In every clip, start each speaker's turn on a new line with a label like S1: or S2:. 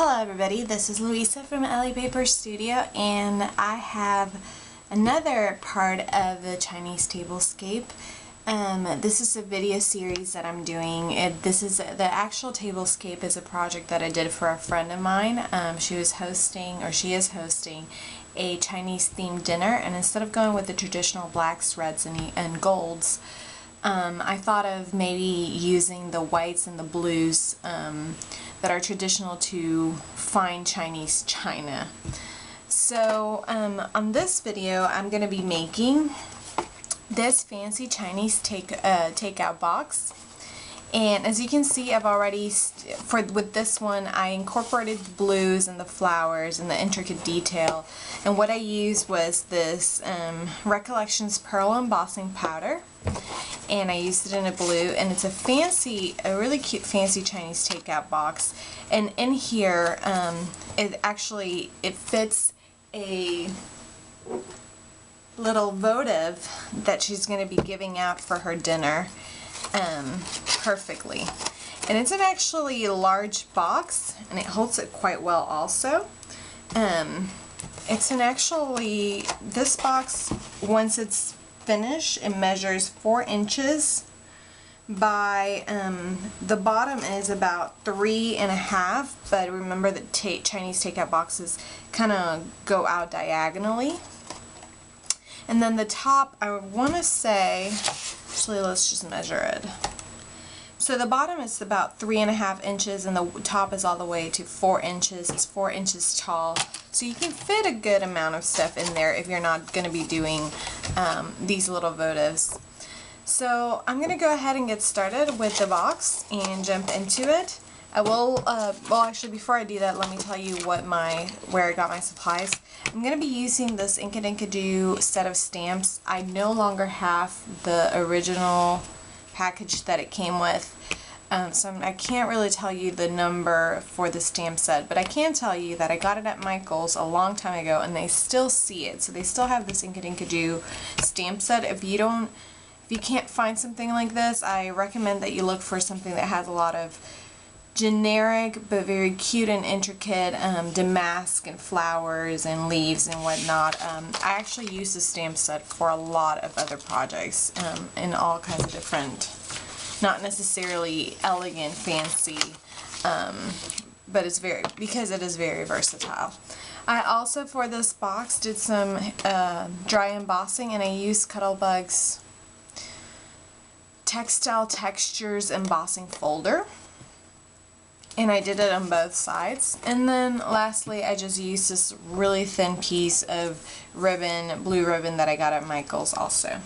S1: Hello everybody, this is Louisa from Ellie Paper Studio, and I have another part of the Chinese tablescape. This is a video series that I'm doing. The actual tablescape is a project that I did for a friend of mine. She is hosting a Chinese themed dinner, and instead of going with the traditional blacks, reds, and golds, I thought of maybe using the whites and the blues that are traditional to fine Chinese china. So on this video I'm going to be making this fancy Chinese takeout box. And as you can see, I've already, with this one, I incorporated the blues and the flowers and the intricate detail. And what I used was this Recollections Pearl Embossing Powder. And I used it in a blue, and it's a really cute fancy Chinese takeout box. And in here, it fits a little votive that she's going to be giving out for her dinner perfectly. And it's an actually large box, and it holds it quite well also. This box, once it's finished, it measures 4 inches by, the bottom is about 3.5, but remember that Chinese takeout boxes kind of go out diagonally. And then the top, I want to say, actually let's just measure it. So the bottom is about 3.5 inches, and the top is all the way to 4 inches. It's 4 inches tall. So you can fit a good amount of stuff in there if you're not going to be doing these little votives. So I'm going to go ahead and get started with the box and jump into it. I will, well actually before I do that, let me tell you where I got my supplies. I'm going to be using this Ink and Inkadoo set of stamps. I no longer have the original package that it came with, so I can't really tell you the number for the stamp set, but I can tell you that I got it at Michael's a long time ago, and they still see it. So they still have this Ink and Inkadoo stamp set. If you can't find something like this, I recommend that you look for something that has a lot of generic but very cute and intricate damask and flowers and leaves and whatnot. I actually use the stamp set for a lot of other projects in all kinds of different, not necessarily elegant, fancy, but because it is very versatile. I also, for this box, did some dry embossing, and I used Cuttlebug's Textile Textures embossing folder. And I did it on both sides. And then lastly, I just used this really thin piece of ribbon, blue ribbon, that I got at Michael's also.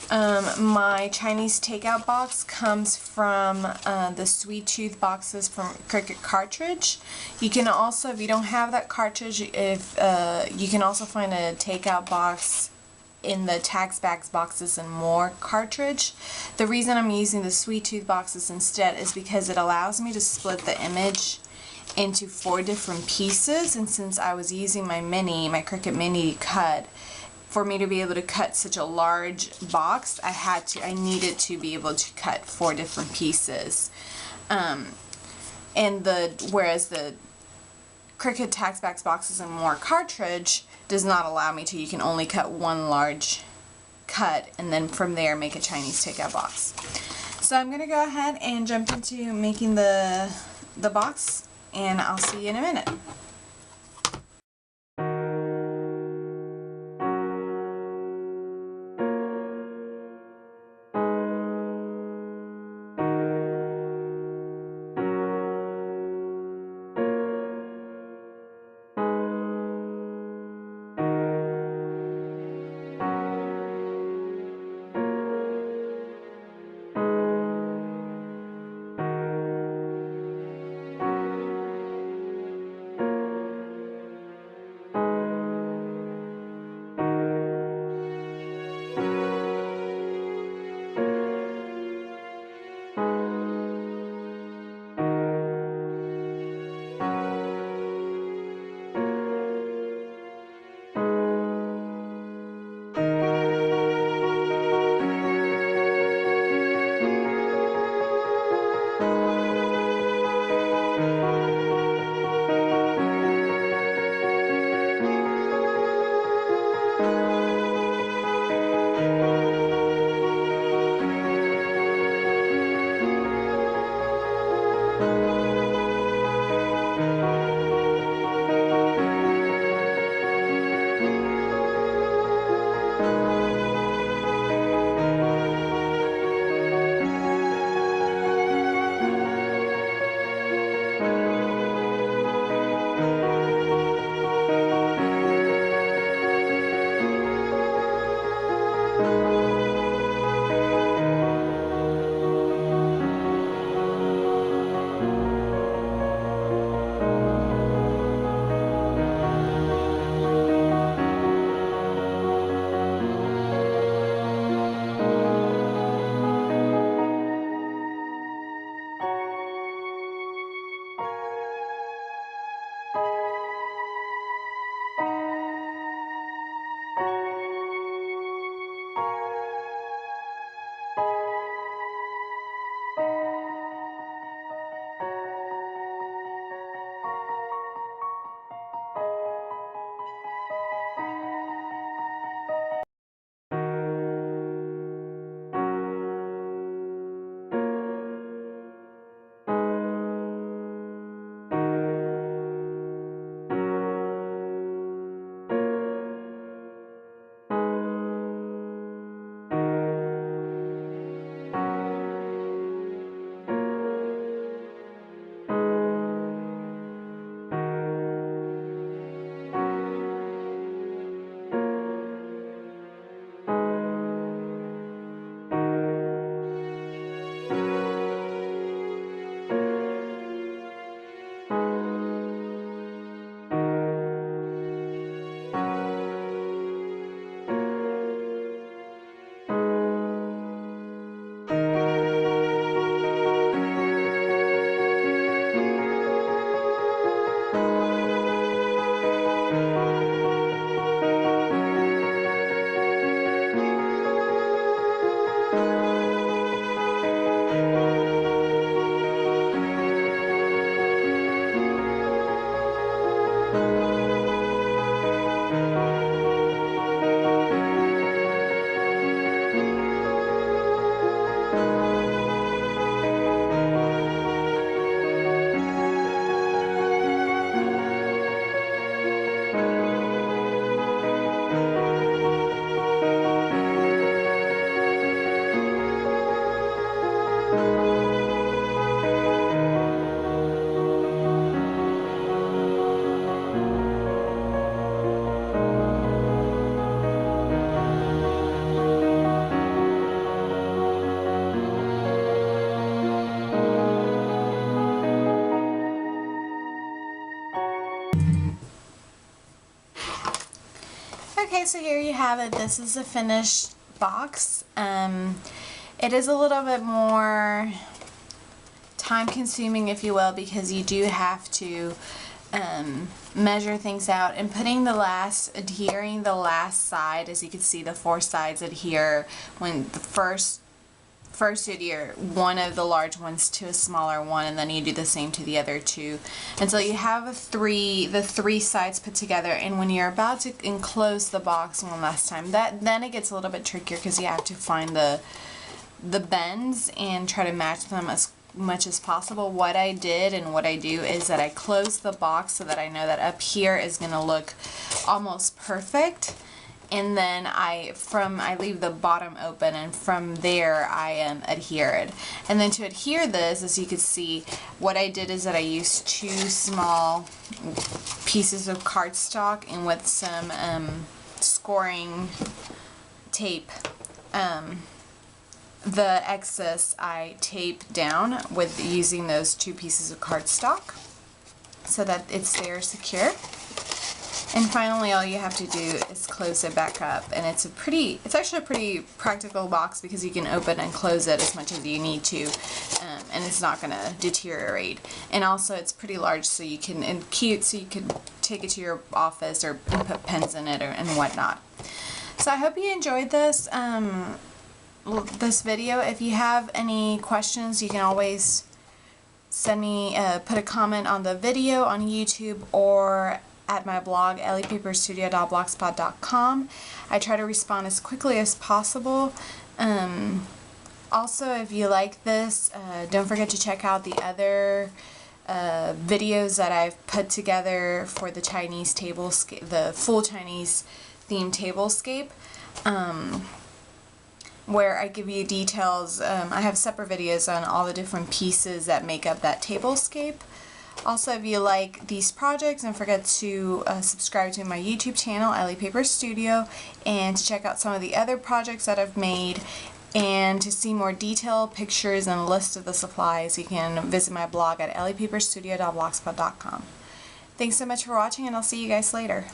S1: My Chinese takeout box comes from the Sweet Tooth boxes from Cricut Cartridge. You can also, if you don't have that cartridge, you can also find a takeout box in the Tax Bags Boxes and More cartridge. The reason I'm using the Sweet Tooth boxes instead is because it allows me to split the image into 4 different pieces, and since I was using my Cricut Mini cut, for me to be able to cut such a large box, I needed to be able to cut 4 different pieces. Whereas the Cricut Tax Bags Boxes and More cartridge does not allow me to. You can only cut one large cut, and then from there make a Chinese takeout box. So I'm going to go ahead and jump into making the box, and I'll see you in a minute. Okay, so here you have it. This is a finished box. It is a little bit more time consuming, if you will, because you do have to measure things out, and adhering the last side. As you can see, the 4 sides adhere when the first you adhere one of the large ones to a smaller one, and then you do the same to the other 2 until you have the 3 sides put together. And when you're about to enclose the box one last time, then it gets a little bit trickier because you have to find the bends and try to match them as much as possible. What I did and what I do is that I close the box so that I know that up here is going to look almost perfect, and then I leave the bottom open, and from there I adhere it. And then to adhere this, as you can see, what I did is that I used 2 small pieces of cardstock, and with some scoring tape, the excess I tape down with using those 2 pieces of cardstock so that it's there secure. And finally, all you have to do is close it back up, and it's actually a pretty practical box because you can open and close it as much as you need to, and it's not going to deteriorate. And also, it's pretty large, so you can cute, so you can take it to your office or put pens in it and whatnot. So I hope you enjoyed this video. If you have any questions, you can always send me put a comment on the video on YouTube or at my blog, elliepaperstudio.blogspot.com. I try to respond as quickly as possible. Also, if you like this, don't forget to check out the other videos that I've put together for the Chinese tablescape, the full Chinese themed tablescape, where I give you details. I have separate videos on all the different pieces that make up that tablescape. Also, if you like these projects, don't forget to subscribe to my YouTube channel, Ellie Paper Studio, and to check out some of the other projects that I've made. And to see more detailed pictures and a list of the supplies, you can visit my blog at elliepaperstudio.blogspot.com. Thanks so much for watching, and I'll see you guys later.